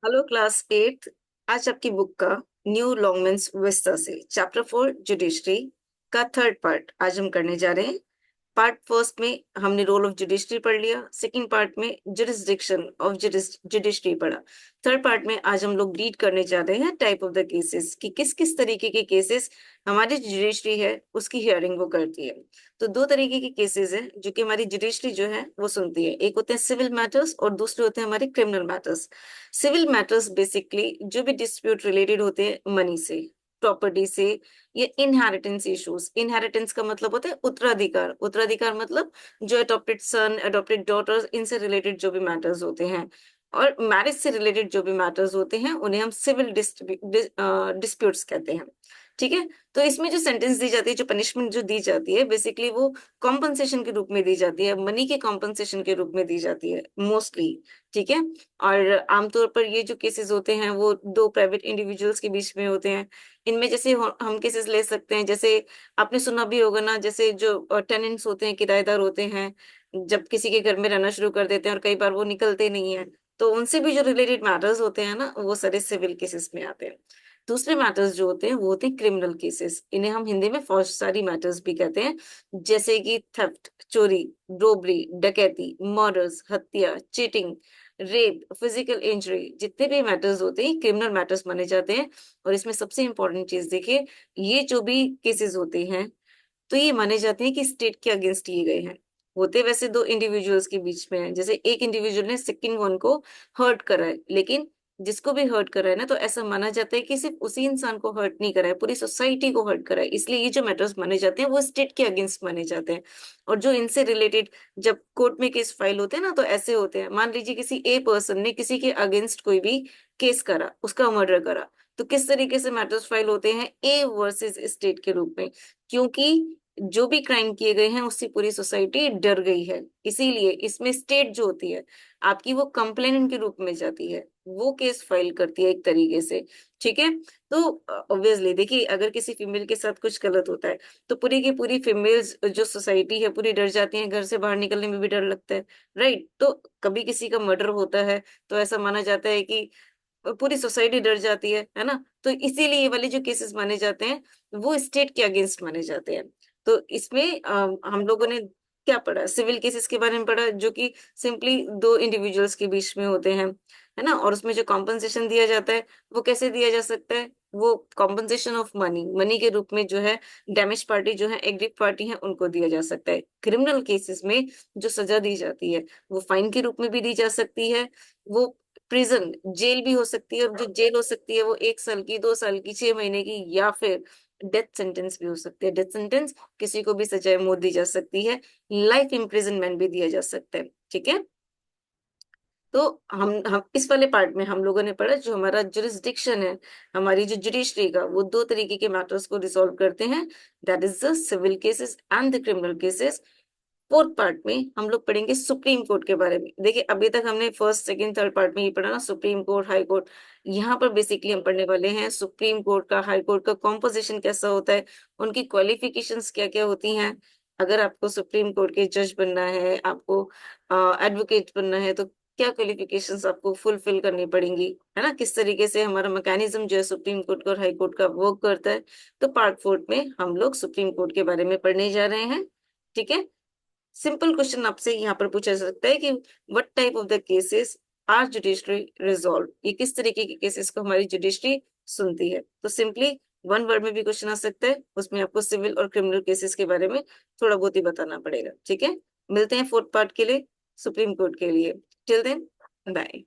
Hello class 8। आज आपकी book का न्यू लॉन्गमेंस विस्ता से चैप्टर 4 जुडिशरी का थर्ड पार्ट आज हम करने जा रहे हैं। पार्ट फर्स्ट में हमने रोल ऑफ जुडिशरी पढ़ लिया, सेकंड पार्ट में जुरिस्डिक्शन ऑफ जुडिशरी पढ़ा। थर्ड पार्ट में आज हम लोग रीड करने जा रहे हैं टाइप ऑफ द केसेस कि किस किस तरीके के केसेस हमारी जुडिशरी है उसकी हियरिंग वो करती है। तो दो तरीके के केसेस हैं जो कि हमारी जुडिशरी जो है वो सुनती है। एक होते हैं सिविल मैटर्स और दूसरे होते हैं हमारे criminal matters. Civil matters basically जो भी डिस्प्यूट रिलेटेड होते हैं मनी से, प्रॉपर्टी से, ये इनहेरिटेंस इश्यूज। इनहेरिटेंस का मतलब होता है उत्तराधिकार। उत्तराधिकार मतलब जो अडॉप्टेड सन, अडॉप्टेड डॉटर्स, इनसे रिलेटेड जो भी मैटर्स होते हैं और मैरिज से रिलेटेड जो भी मैटर्स होते हैं उन्हें हम सिविल डिस्प्यूट्स कहते हैं। ठीक है। तो इसमें जो सेंटेंस दी जाती है, जो पनिशमेंट जो दी जाती है, बेसिकली वो कॉम्पनसेशन के रूप में दी जाती है, मनी के कॉम्पनसेशन के रूप में दी जाती है मोस्टली। ठीक है। और आमतौर पर ये जो केसेस होते हैं वो दो प्राइवेट इंडिविजुअल्स के बीच में होते हैं। इनमें जैसे हम केसेस ले सकते हैं, जैसे आपने सुना भी होगा ना, जैसे जो टेनेंट्स होते हैं, किराएदार होते हैं, जब किसी के घर में रहना शुरू कर देते हैं और कई बार वो निकलते नहीं है, तो उनसे भी जो रिलेटेड मैटर्स होते हैं ना, वो सारे सिविल केसेस में आते हैं। दूसरे मैटर्स जो होते हैं वो होते हैं क्रिमिनल केसेस। इन्हें हम हिंदी में फौजदारी मैटर्स भी कहते हैं, जैसे कि थेफ्ट, चोरी, रोबरी, डकैती, मर्डर्स, हत्या, चीटिंग, रेप, फिजिकल इंजरी, जितने भी मैटर्स होते हैं क्रिमिनल मैटर्स माने जाते हैं। और इसमें सबसे इंपॉर्टेंट चीज देखिए, ये जो भी केसेस होते हैं तो ये माने जाते हैं कि स्टेट के अगेंस्ट किए गए हैं। होते वैसे दो इंडिविजुअल्स के बीच में है, जैसे एक इंडिविजुअल ने सेकंड वन को हर्ट करा है, लेकिन जिसको भी हर्ट करा है ना, तो ऐसा माना जाता है कि सिर्फ उसी इंसान को हर्ट नहीं करा है, पूरी सोसाइटी को हर्ट करा है। इसलिए ये जो मैटर्स माने जाते हैं वो स्टेट के अगेंस्ट माने जाते हैं। और जो इनसे रिलेटेड जब कोर्ट में केस फाइल होते हैं ना, तो ऐसे होते हैं, मान लीजिए किसी ए पर्सन ने किसी के अगेंस्ट कोई भी केस करा, उसका मर्डर करा, तो किस तरीके से मैटर्स फाइल होते हैं, ए वर्सेस स्टेट के रूप में। क्योंकि जो भी क्राइम किए गए हैं उससे पूरी सोसाइटी डर गई है, इसीलिए इसमें स्टेट जो होती है आपकी वो कंप्लेनेंट के रूप में जाती है, वो केस फाइल करती है एक तरीके से। ठीक है। तो ऑब्वियसली देखिए, अगर किसी फीमेल के साथ कुछ गलत होता है तो पूरी की पूरी फीमेल्स जो सोसाइटी है पूरी डर जाती है, घर से बाहर निकलने में भी डर लगता है। राइट। तो कभी किसी का मर्डर होता है तो ऐसा माना जाता है कि पूरी सोसाइटी डर जाती है ना। तो इसीलिए ये वाले जो केसेस माने जाते हैं वो स्टेट के अगेंस्ट माने जाते हैं। तो इसमें हम लोगों ने क्या पढ़ा, सिविल केसेस के बारे में पढ़ा, जो कि सिंपली दो इंडिविजुअल्स के बीच में होते हैं, है ना। और उसमें जो कॉम्पनसेशन दिया जाता है वो कैसे दिया जा सकता है, वो कॉम्पनसेशन ऑफ मनी, मनी के रूप में जो है डैमेज पार्टी जो है, एग्रीड पार्टी है, उनको दिया जा सकता है। क्रिमिनल केसेस में जो सजा दी जाती है वो फाइन के रूप में भी दी जा सकती है, वो प्रिजन जेल भी हो सकती है, और जो जेल हो सकती है वो 1 साल की, 2 साल की, 6 महीने की, या फिर डेथ सेंटेंस भी हो सकती है। डेथ सेंटेंस किसी को भी सजाए मौत दी जा सकती है, लाइफ इम्प्रिजनमेंट भी दिया जा सकता है। ठीक है। तो हम इस वाले पार्ट में हम लोगों ने पढ़ा जो हमारा जुरिस्डिक्शन है, हमारी जो जुडिशरी का, वो दो तरीके के मैटर्स को रिसॉल्व करते हैं, that is the civil cases and the criminal cases. Fourth part में हम लोग पढ़ेंगे सुप्रीम कोर्ट के बारे में। देखिए, अभी तक हमने फर्स्ट सेकंड थर्ड पार्ट में ये पढ़ा ना, सुप्रीम कोर्ट, हाई कोर्ट। यहाँ पर बेसिकली हम पढ़ने वाले हैं सुप्रीम कोर्ट का, हाई कोर्ट का कॉम्पोजिशन कैसा होता है, उनकी क्वालिफिकेशंस क्या क्या होती हैं। अगर आपको सुप्रीम कोर्ट के जज बनना है, आपको एडवोकेट बनना है, तो क्या क्वालिफिकेशंस आपको फुलफिल करनी पड़ेंगी, है ना। किस तरीके से हमारा मैकेनिज्म जो है सुप्रीम कोर्ट का और हाई कोर्ट का वर्क करता है। तो पार्ट फोर्थ में हम लोग सुप्रीम कोर्ट के बारे में पढ़ने जा रहे हैं। ठीक है। सिंपल क्वेश्चन आपसे यहाँ पर पूछा जा सकता है कि what type of the cases are judiciary resolve, ये किस तरीके के केसेस को हमारी जुडिशरी सुनती है। तो सिंपली वन वर्ड में भी क्वेश्चन आ सकता है, उसमें आपको सिविल और क्रिमिनल केसेस के बारे में थोड़ा बहुत ही बताना पड़ेगा। ठीक है। मिलते हैं फोर्थ पार्ट के लिए, सुप्रीम कोर्ट के लिए। Till then, bye.